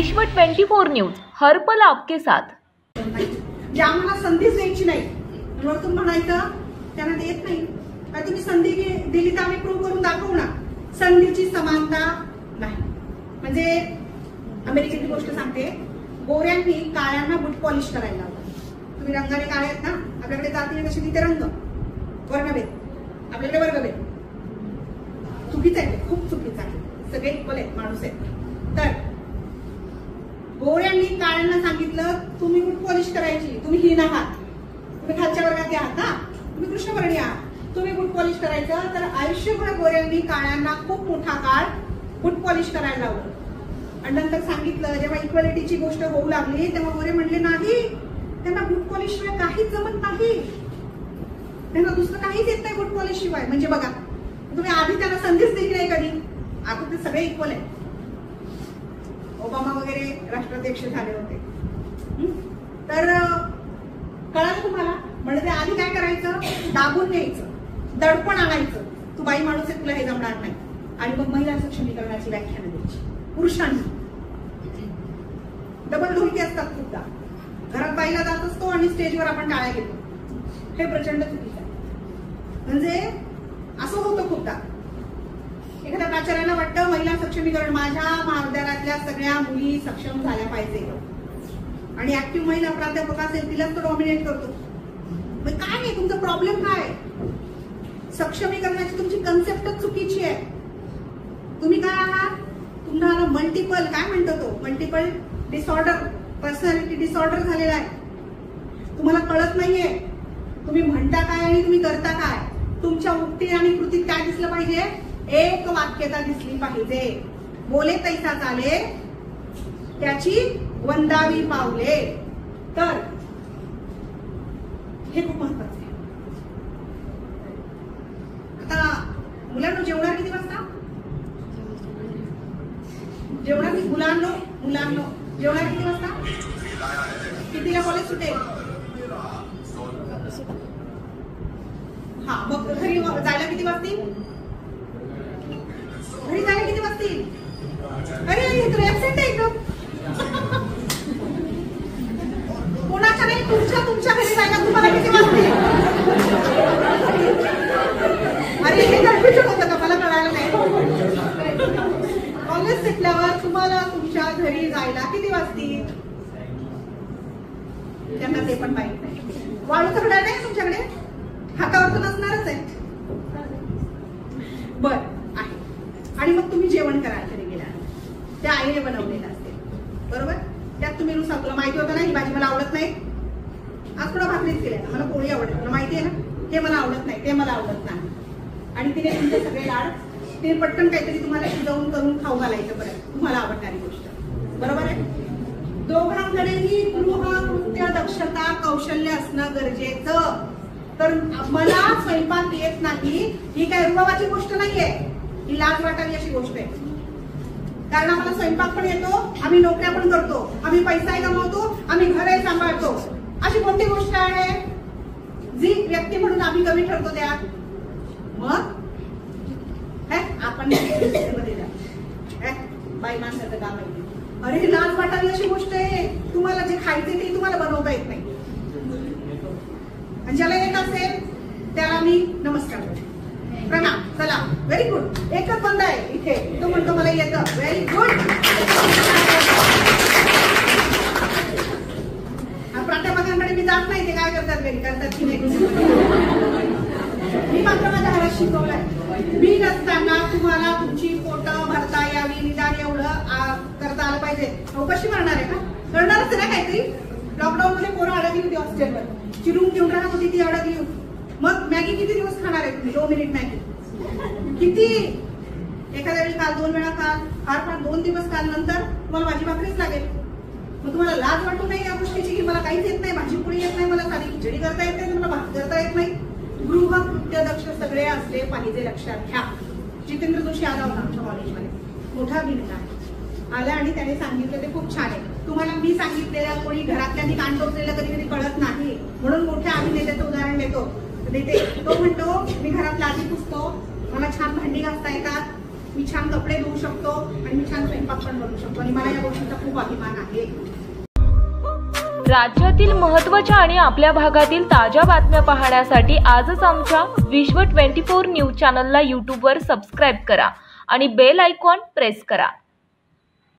विश्व 24 न्यूज हर पल आपके साथ। जे आम्हाला संधीच द्यायची नाही म्हणून तुम्ही म्हणायचं त्यांना देत नाही का तुम्ही संधी दिली तर आम्ही प्रूव्ह करून दाखवू ना। संधीची समानता नाही म्हणजे अमेरिकेची गोष्ट सांगते, गोऱ्यांनी काळ्यांना बूट पॉलिश करायला लावलं। तुम्ही रंगाने काळे आहेत ना, आपल्याकडे जातीने कशी तिथे रंग वर्णभेद, आपल्याकडे वर्गभेद। चुकीचं आहे, खूप चुकीचं आहे। सगळे इक्वल आहेत, माणूस आहेत। तर गोऱ्यांनी काळ्यांना सांगितलं तुम्ही बूट पॉलिश करायची, तुम्ही हीन आहात, तुम्ही खालच्या वर्गातले आहात ना, तुम्ही कृष्णवर्णी आहात, तुम्ही बूट पॉलिश करायचं। तर आयुष्यभर गोऱ्यांनी काळ्यांना खूप मोठा काळ बूट पॉलिश करायला लावलं आणि नंतर सांगितलं जेव्हा इक्वॅलिटीची गोष्ट होऊ लागली तेव्हा गोरे म्हणले नाही, त्यांना बूट पॉलिश शिवाय काहीच जमत नाही, त्यांना दुसरं काहीच येत नाही बूट पॉलिश शिवाय। म्हणजे बघा, तुम्ही आधी त्यांना संधीच दिली नाही कधी, आता ते सगळे इक्वल आहे। ओबामा वगैरे राष्ट्राध्यक्ष झाले होते, तर कळालं तुम्हाला? म्हणजे आधी काय करायचं, दाबून न्यायचं, दडपण आणायचं, तू बाई माणूस आहे तुला हे जमणार नाही, आणि मग महिला सक्षमीकरणाची व्याख्यानं द्यायची पुरुषांनी। डबल ढोलकी असतात खूपदा, घरात बाईला जात असतो आणि स्टेजवर आपण टाळ्या घेतो, हे प्रचंड चुकीचं आहे। म्हणजे असं होतं खूपदा, एखाद्या प्राचार्याला वाटतं महिला सक्षमीकरण, माझ्या महाविद्यालयातल्या सगळ्या मुली सक्षम झाल्या पाहिजे आणि ऍक्टिव्ह महिला प्राध्यापक असेल तिलाच तो डॉमिनेट करतो। मग काय आहे तुमचा प्रॉब्लेम? काय सक्षमीकरणाची तुमची कन्सेप्टच चुकीची आहे। तुम्ही काय आहात? तुम्हाला मल्टिपल काय म्हणतो तो मल्टिपल डिसऑर्डर, पर्सनॅलिटी डिसऑर्डर झालेला आहे। तुम्हाला कळत नाहीये तुम्ही म्हणता काय आणि तुम्ही करता काय। तुमच्या उक्ती आणि कृतीत काय दिसलं पाहिजे? एक वाक्यता दिसली पाहिजे। बोले तैसा चाले त्याची वंदावी पावले। तर हे खूप महत्वाचं आहे। आता मुलांना जेवणार किती वाजता? जेवणार मुलांना जेवणार किती वाजता? कितीला कॉलेज सुटेल? हा, मग घरी जायला किती वाजतील? घरी जायला किती वाजतील? अरे हे तर ऍबसेंट आहे एकदम। कोणाच्या नाही, तुमच्या घरी जायला तुम्हाला किती वाजतील? अरे हे कन्फ्युजन होतं का? मला कळायला नाही। कॉलेज सुटल्यावर तुम्हाला तुमच्या घरी जायला किती वाजतील? त्यांना ते पण माहित नाही। वाळूचं घड्याळ नाही तुमच्याकडे? हातावर तर नसणारच आहे, बर आहे। आणि मग तुम्ही जेवण करायला घरी गेला, त्या आईने बनवलेलं असते, बरोबर? त्यात तुम्ही नुसता तुला माहिती होतं ना ही भाजी मला आवडत नाही, आज थोडा भाकरीच केल्या, मला पोळी आवडते, तुला माहिती आहे ना हे मला आवडत नाही, ते मला आवडत नाही, आणि तिने तुमचे सगळे लाड, तिने पटकन काहीतरी तुम्हाला शिजवून करून खाऊ घालायचं परत तुम्हाला आवडणारी गोष्ट, बरोबर आहे? दोघांकडेही गृहकृत्य दक्षता कौशल्य असणं गरजेचं। तर मला स्वयंपाक येत नाही ही काय रुबाबाची गोष्ट नाहीये, ही लाज वाटावी अशी गोष्ट आहे। कारण आम्हाला स्वयंपाक पण येतो, आम्ही नोकऱ्या पण करतो, आम्ही पैसाही कमवतो, आम्ही घरही सांभाळतो, अशी कोणती गोष्ट आहे जी व्यक्ती म्हणून आम्ही कमी ठरतो त्यात? मग आपण बाई माणसाचं काम आहे, अरे लाज वाटावी अशी गोष्ट आहे। तुम्हाला जे खायचे ते तुम्हाला बनवता येत नाही, आणि ज्याला येत असेल त्याला मी नमस्कार करते, प्रणाम, चला व्हेरी गुड। एकच बंद आहे इथे, तो म्हणतो मला येतं, व्हेरी गुड। प्राध्यापकांकडे मी जात नाही, ते काय करतात घरी करतात की नाही, मी मात्र माझ्या घरात शिकवलंय। मी नसताना तुम्हाला तुमची पोटं भरता यावी, निदान एवढं करता आलं पाहिजे। कशी मारणार आहे का? करणारच ना काहीतरी। लॉकडाऊन मध्ये पोरं अडकली होती हॉस्टेलवर, चिरून घेऊन राहत होती ती अडकली होती, मग मॅगी किती दिवस खाणार आहे तुम्ही? 2 मिनिट मॅगी किती? एखाद्या वेळी काल 2 वेळा खाल, फार 2 दिवस काल, नंतर तुम्हाला भाजी भाकरीच लागेल। मग तुम्हाला लाज वाटू नये या गोष्टीची की मला काहीच येत नाही, भाजी पोळी येत नाही, मला साधी खिचडी करता येत नाही, मला भात करता येत नाही। गृहकृत्य दक्ष सगळे असले पाहिजे, लक्षात घ्या। जितेंद्र जोशी आला होता आमच्या कॉलेजमध्ये, मोठा अभिनेता आला आणि त्याने सांगितलं ते खूप छान आहे। तुम्हाला मी सांगितलेलं कोणी घरातल्यांनी कान टोचलेलं कधी कधी कळत नाही, म्हणून मोठ्या अभिनेत्याचं उदाहरण देतो। तो म्हणतो मी घरात लादी पुसतो, मला छान भांडी घासता येतात, मी छान कपडे धुवू शकतो आणि मी छान स्वयंपाक पण बनवू शकतो आणि मला या गोष्टीचा खूप अभिमान आहे. राज्यातील महत्त्वाच्या आणि आपल्या भागातील ताज्या बातम्या पाहण्यासाठी आजच आमच्या विश्व 24 न्यूज चॅनलला यूट्यूबवर सबस्क्राईब करा आणि बेल आयकॉन प्रेस करा.